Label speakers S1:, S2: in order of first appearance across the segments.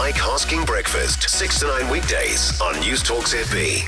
S1: Mike Hosking Breakfast, 6 to 9 weekdays on Newstalk ZB.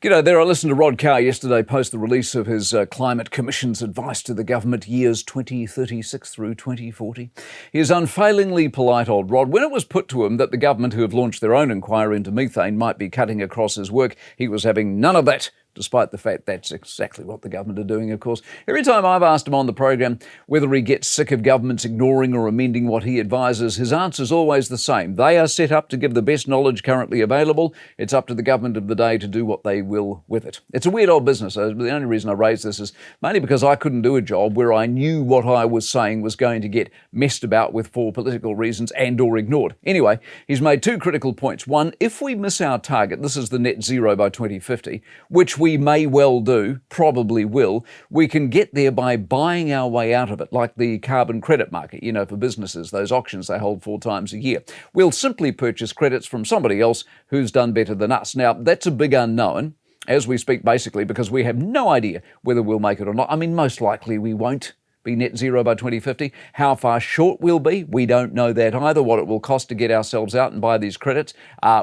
S2: G'day there. I listened to Rod Carr yesterday post the release of his Climate Commission's advice to the government years 2036 through 2040. He is unfailingly polite, old Rod. When it was put to him that the government, who have launched their own inquiry into methane, might be cutting across his work, he was having none of that, despite the fact that's exactly what the government are doing, of course. Every time I've asked him on the program whether he gets sick of governments ignoring or amending what he advises, his answer's always the same. They are set up to give the best knowledge currently available. It's up to the government of the day to do what they will with it. It's a weird old business. The only reason I raise this is mainly because I couldn't do a job where I knew what I was saying was going to get messed about with for political reasons and or ignored. Anyway, he's made two critical points. One, if we miss our target, this is the net zero by 2050, which we may well do, probably will, we can get there by buying our way out of it, like the carbon credit market, for businesses, those auctions they hold 4 times a year. We'll simply purchase credits from somebody else who's done better than us. Now, that's a big unknown as we speak, basically, because we have no idea whether we'll make it or not. I mean, most likely we won't be net zero by 2050. How far short we'll be, we don't know that either. What it will cost to get ourselves out and buy these credits,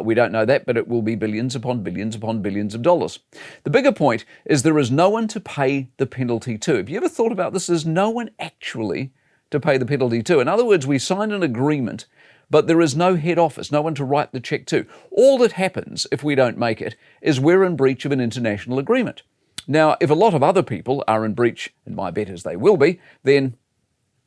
S2: we don't know that, but it will be billions upon billions upon billions of dollars. The bigger point is there is no one to pay the penalty to. Have you ever thought about this? There's no one actually to pay the penalty to. In other words, we sign an agreement, but there is no head office, no one to write the check to. All that happens if we don't make it is we're in breach of an international agreement. Now, if a lot of other people are in breach, and my bet is they will be, then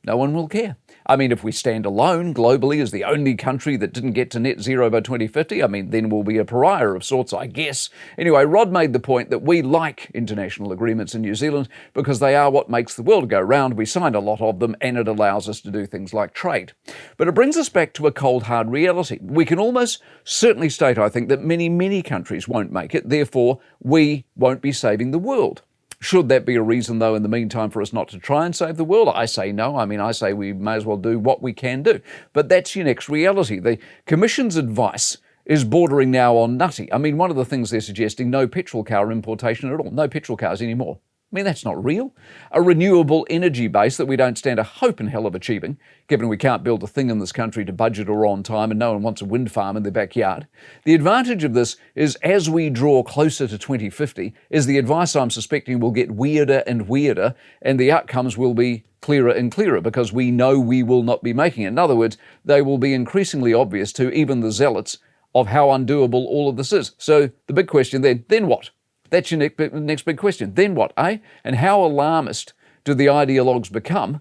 S2: no one will care. I mean, if we stand alone globally as the only country that didn't get to net zero by 2050, then we'll be a pariah of sorts, I guess. Anyway, Rod made the point that we like international agreements in New Zealand because they are what makes the world go round. We signed a lot of them and it allows us to do things like trade. But it brings us back to a cold, hard reality. We can almost certainly state, I think, that many, many countries won't make it. Therefore, we won't be saving the world. Should that be a reason, though, in the meantime, for us not to try and save the world? I say no. I say we may as well do what we can do. But that's your next reality. The Commission's advice is bordering now on nutty. One of the things they're suggesting, no petrol car importation at all. No petrol cars anymore. That's not real. A renewable energy base that we don't stand a hope in hell of achieving, given we can't build a thing in this country to budget or on time and no one wants a wind farm in their backyard. The advantage of this is as we draw closer to 2050, is the advice I'm suspecting will get weirder and weirder and the outcomes will be clearer and clearer because we know we will not be making it. In other words, they will be increasingly obvious to even the zealots of how undoable all of this is. So the big question then what? That's your next big question. Then what, eh? And how alarmist do the ideologues become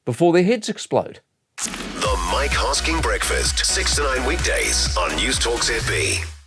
S2: before their heads explode?
S1: The Mike Hosking Breakfast, 6 to 9 weekdays on Newstalk ZB.